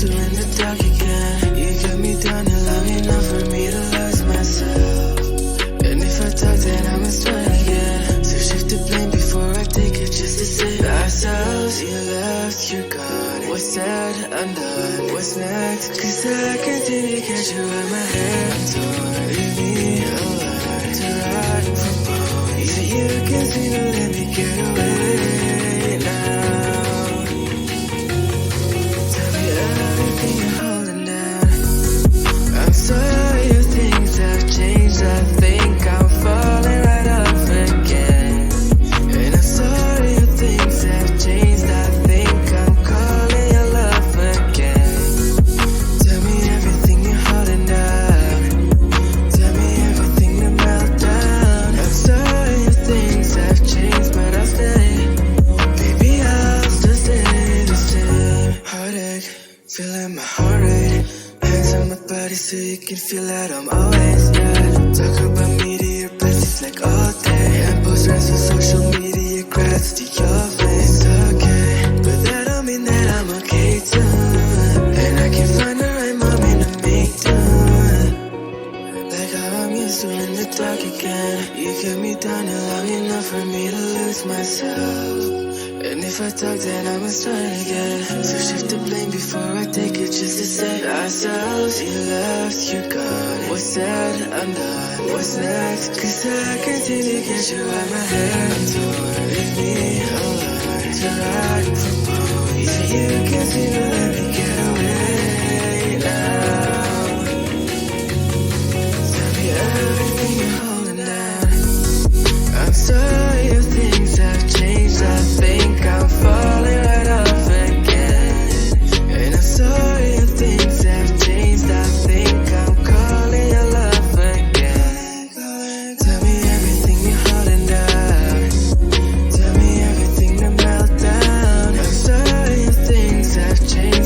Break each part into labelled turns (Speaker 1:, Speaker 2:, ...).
Speaker 1: used to in the dark again. You got me down and long enough for me to lose myself. And if I talk, then I must try again. So shift the blame before I take it, just to save ourselves. You left, you're gone. What's said, undone. What's next? Cause I can't seem to catch you in my hands. Leave me alone to rot from bone. Yeah, you can seem to let me get away now. Tell me everything you're holding down. I'm sorry if things have changed. I think I'm falling right off again. And I'm sorry if things have changed. I think I'm calling your love again. Tell me everything you're holding down. Tell me everything to melt down. I'm sorry if things have changed, but I'll stay. Baby, I'll still stay the same. Heartache, feeling my heart rate. Hands on my body so you can feel that I'm always there. Talk about me to your besties like all day. And post rants on social media, grats to your face. Okay, but that don't mean that I'm okay too. And I can find the right moment to make do. Like how I'm used to in the dark again. You kept me down and long enough for me to lose myself. And if I talk, then I must try again. So shift the blame before I take it, just to save ourselves. You left, you're gone. What's said, undone. What's next? Cause I can't seem to get you out my hands. Leave me alone to rot from bone. Yeah, you can't seem to let me get away now. Tell me everything you're holding down. I'm sorry if things have changed. I think I'm falling right off again. And I'm sorry if things have changed. I think I'm calling your love again. Tell me everything you're holding down. Tell me everything to melt down. I'm sorry if things have changed.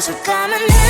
Speaker 2: stars are coming in.